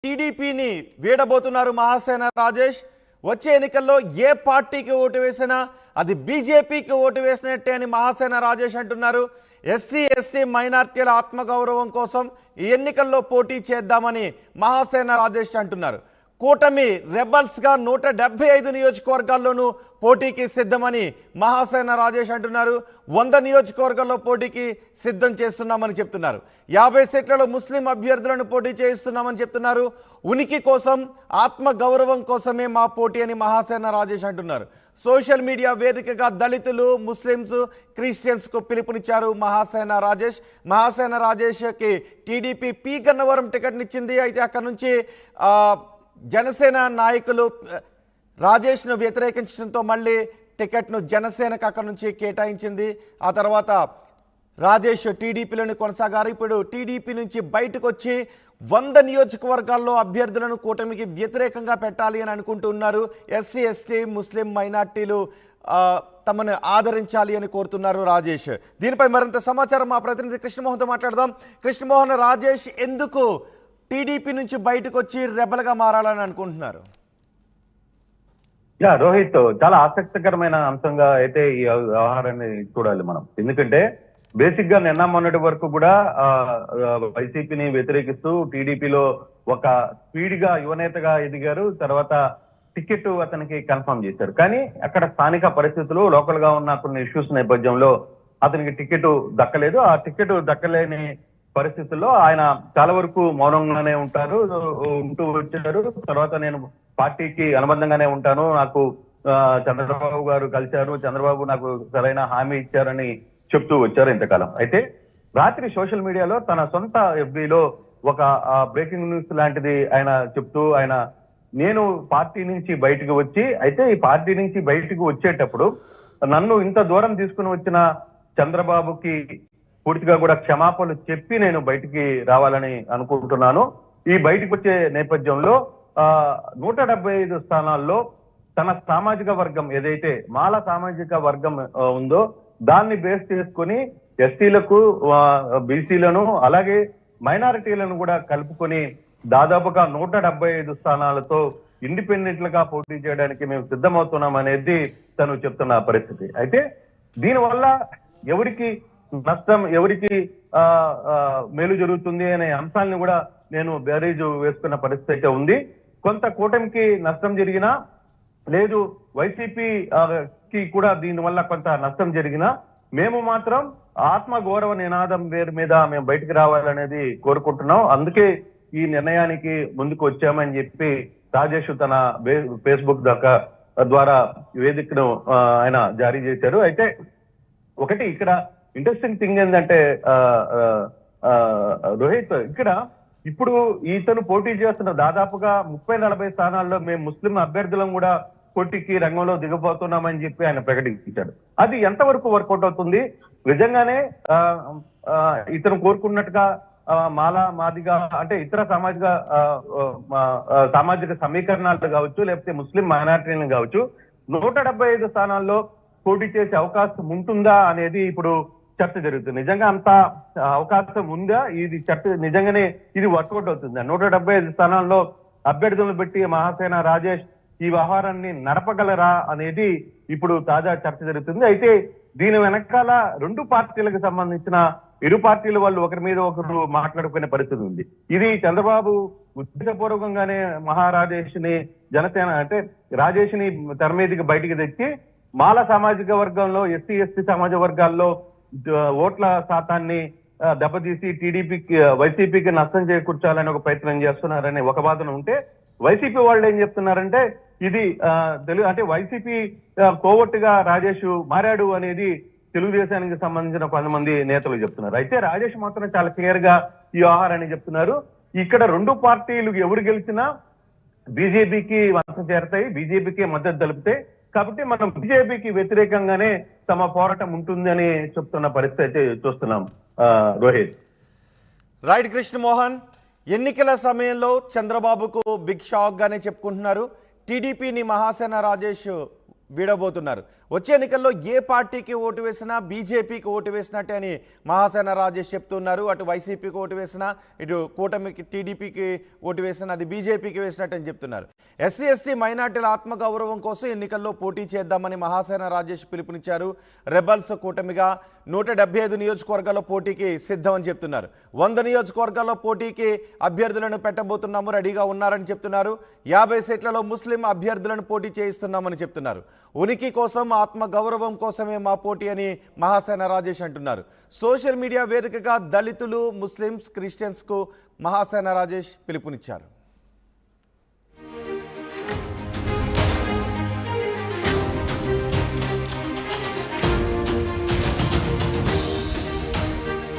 టీడీపీని వీడబోతున్నారు మహాసేన రాజేష్. వచ్చే ఎన్నికల్లో ఏ పార్టీకి ఓటు వేసినా అది బీజేపీకి ఓటు వేసినట్టే అని మహాసేన రాజేష్ అంటున్నారు. ఎస్సీ ఎస్టీ మైనార్టీల ఆత్మగౌరవం కోసం ఈ ఎన్నికల్లో పోటీ చేద్దామని మహాసేన రాజేష్ అంటున్నారు. కూటమి రెబల్స్గా 175 నియోజకవర్గాల్లోనూ పోటీకి సిద్ధమని మహాసేన రాజేష్ అంటున్నారు. 100 నియోజకవర్గాల్లో పోటీకి సిద్ధం చేస్తున్నామని చెప్తున్నారు. 50 సీట్లలో ముస్లిం అభ్యర్థులను పోటీ చేయిస్తున్నామని చెప్తున్నారు. ఉనికి కోసం, ఆత్మ గౌరవం కోసమే మా పోటీ అని మహాసేన రాజేష్ అంటున్నారు. సోషల్ మీడియా వేదికగా దళితులు, ముస్లిమ్స్, క్రిస్టియన్స్కు పిలుపునిచ్చారు మహాసేన రాజేష్. మహాసేన రాజేష్కి టీడీపీ పి గన్నవరం టికెట్నిచ్చింది. అయితే అక్కడ నుంచి జనసేన నాయకులు రాజేష్ను వ్యతిరేకించడంతో మళ్ళీ టికెట్ను జనసేనకు అక్కడ నుంచి కేటాయించింది. ఆ తర్వాత రాజేష్ టీడీపీలోని కొనసాగారు. ఇప్పుడు టీడీపీ నుంచి బయటకు వచ్చి 100 నియోజకవర్గాల్లో అభ్యర్థులను కూటమికి వ్యతిరేకంగా పెట్టాలి అని అనుకుంటున్నారు. ఎస్సీ ఎస్టీ ముస్లిం మైనార్టీలు తమను ఆదరించాలి అని కోరుతున్నారు రాజేష్. దీనిపై మరింత సమాచారం మా ప్రతినిధి కృష్ణమోహన్తో మాట్లాడదాం. కృష్ణమోహన్, రాజేష్ ఎందుకు టీడీపీ నుంచి బయటకు వచ్చి రెబల్గా మారాలని అనుకుంటున్నారు? రోహిత్, చాలా ఆసక్తికరమైన అంశంగా అయితే ఈ వ్యవహారాన్ని చూడాలి మనం. ఎందుకంటే బేసిక్ గా నిన్న మొన్నటి వరకు కూడా వైసీపీని వ్యతిరేకిస్తూ టీడీపీలో ఒక స్పీడ్ గా యువనేతగా ఎదిగారు. తర్వాత టికెట్ అతనికి కన్ఫర్మ్ చేశారు. కానీ అక్కడ స్థానిక పరిస్థితులు, లోకల్ గా ఉన్న కొన్ని ఇష్యూస్ నేపథ్యంలో అతనికి టికెట్ దక్కలేదు. ఆ టికెట్ దక్కలేని పరిస్థితుల్లో ఆయన చాలా వరకు మౌనంగానే ఉంటూ వచ్చారు. తర్వాత నేను పార్టీకి అనుబంధంగానే ఉంటాను, నాకు చంద్రబాబు గారు కలిశారు, చంద్రబాబు నాకు సరైన హామీ ఇచ్చారని చెప్తూ వచ్చారు ఇంతకాలం. అయితే రాత్రి సోషల్ మీడియాలో తన సొంత ఎఫ్బీలో ఒక బ్రేకింగ్ న్యూస్ లాంటిది ఆయన చెప్తూ, నేను పార్టీ నుంచి బయటకు వచ్చి, అయితే ఈ పార్టీ నుంచి బయటకు వచ్చేటప్పుడు నన్ను ఇంత దూరం తీసుకుని వచ్చిన చంద్రబాబుకి పూర్తిగా కూడా క్షమాపణలు చెప్పి నేను బయటికి రావాలని అనుకుంటున్నాను. ఈ బయటకు వచ్చే నేపథ్యంలో 175 స్థానాల్లో తన సామాజిక వర్గం ఏదైతే మాల సామాజిక వర్గం ఉందో దాన్ని బేస్ చేసుకుని ఎస్టీలకు, బీసీలను, అలాగే మైనారిటీలను కూడా కలుపుకొని దాదాపుగా 175 స్థానాలతో ఇండిపెండెంట్లుగా పోటీ చేయడానికి మేము సిద్ధమవుతున్నాం అనేది తను చెప్తున్న పరిస్థితి. అయితే దీనివల్ల ఎవరికి నష్టం, ఎవరికి మేలు జరుగుతుంది అనే అంశాలను కూడా నేను బేరీజు వేసుకున్న పరిస్థితి అయితే ఉంది. కొంత కూటమికి నష్టం జరిగినా, లేదు వైసీపీకి కూడా దీనివల్ల కొంత నష్టం జరిగినా, మేము మాత్రం ఆత్మ గౌరవ నినాదం పేరు మీద మేము బయటకు రావాలనేది కోరుకుంటున్నాం. అందుకే ఈ నిర్ణయానికి ముందుకు వచ్చామని చెప్పి రాజేష్ తన ఫేస్బుక్ ద్వారా వేదికను ఆయన జారీ చేశారు. అయితే ఒకటి ఇక్కడ ఇంట్రెస్టింగ్ థింగ్ ఏంటంటే రోహిత్, ఇక్కడ ఇప్పుడు ఇతను పోటీ చేస్తున్న దాదాపుగా 30-40 స్థానాల్లో మేము ముస్లిం అభ్యర్థులను కూడా పోటీకి రంగంలో దిగబోతున్నామని చెప్పి ఆయన ప్రకటించాడు. అది ఎంతవరకు వర్కౌట్ అవుతుంది? నిజంగానే ఇతను కోరుకున్నట్టుగా మాదిగా అంటే ఇతర సామాజిక సమీకరణాలు కావచ్చు, లేకపోతే ముస్లిం మైనారిటీలను కావచ్చు 175 స్థానాల్లో పోటీ చేసే అవకాశం ఉంటుందా అనేది ఇప్పుడు చర్చ జరుగుతుంది. నిజంగా అంత అవకాశం ఉందా? ఇది చర్చ నిజంగానే ఇది వర్కౌట్ అవుతుందా? 175 స్థానాల్లో అభ్యర్థులను పెట్టి మహాసేన రాజేష్ ఈ వ్యవహారాన్ని నడపగలరా అనేది ఇప్పుడు తాజా చర్చ జరుగుతుంది. అయితే దీని వెనకాల రెండు పార్టీలకు సంబంధించిన ఇరు పార్టీల వాళ్ళు ఒకరి మీద ఒకరు మాట్లాడుకునే పరిస్థితి ఉంది. ఇది చంద్రబాబు ఉద్దేశపూర్వకంగానే మహారాజేష్ ని జనసేన అంటే రాజేష్ ని తెర మీదకి బయటికి తెచ్చి మాల సామాజిక వర్గంలో, ఎస్సీ ఎస్టీ సామాజిక వర్గాల్లో ఓట్ల శాతాన్ని దెబ్బతీసి టీడీపీకి, వైసీపీకి నష్టం చేకూర్చాలని ఒక ప్రయత్నం చేస్తున్నారని ఒక వాదన ఉంటే, వైసీపీ వాళ్ళు ఏం చెప్తున్నారంటే ఇది అంటే వైసీపీ కోవట్టుగా రాజేష్ మారాడు అనేది తెలుగుదేశానికి సంబంధించిన కొంతమంది నేతలు చెప్తున్నారు. అయితే రాజేష్ మాత్రం చాలా క్లియర్ గా ఈ వ్యవహారాన్ని చెప్తున్నారు. ఇక్కడ రెండు పార్టీలు ఎవరు గెలిచినా బీజేపీకి వంశ చేరతాయి, బీజేపీకి మద్దతు తెలుపుతాయి. కాబట్టి మనం బీజేపీకి వ్యతిరేకంగానే తమ పోరాటం ఉంటుంది అని చెప్తున్న పరిస్థితి అయితే చూస్తున్నాం రోహిత్. రైట్ కృష్ణమోహన్, ఎన్నికల సమయంలో చంద్రబాబుకు బిగ్ షాక్ గానే చెప్పుకుంటున్నారు. టీడీపీని మహాసేన రాజేష్ వీడబోతున్నారు. వచ్చే ఎన్నికల్లో ఏ పార్టీకి ఓటు వేసినా బీజేపీకి ఓటు వేసినట్టే అని మహాసేన రాజేష్ చెప్తున్నారు. అటు వైసీపీకి ఓటు వేసినా, ఇటు కూటమికి టీడీపీకి ఓటు వేసినా అది బీజేపీకి వేసినట్టు అని చెప్తున్నారు. ఎస్సీ ఎస్టీ మైనార్టీల ఆత్మగౌరవం కోసం ఎన్నికల్లో పోటీ చేద్దామని మహాసేన రాజేష్ పిలుపునిచ్చారు. రెబల్స్ కూటమిగా 175 నియోజకవర్గాల్లో పోటీకి సిద్ధం అని చెప్తున్నారు. 100 నియోజకవర్గాల్లో పోటీకి అభ్యర్థులను పెట్టబోతున్నాము, రెడీగా ఉన్నారని చెప్తున్నారు. 50 సీట్లలో ముస్లిం అభ్యర్థులను పోటీ చేయిస్తున్నామని చెప్తున్నారు. ఉనికి కోసం, ఆత్మ గౌరవం కోసమే మా పోటీ అని మహాసేన రాజేష్ అంటున్నారు. సోషల్ మీడియా వేదికగా దళితులు, ముస్లిమ్స్, క్రిస్టియన్స్కు మహాసేన రాజేష్ పిలుపునిచ్చారు.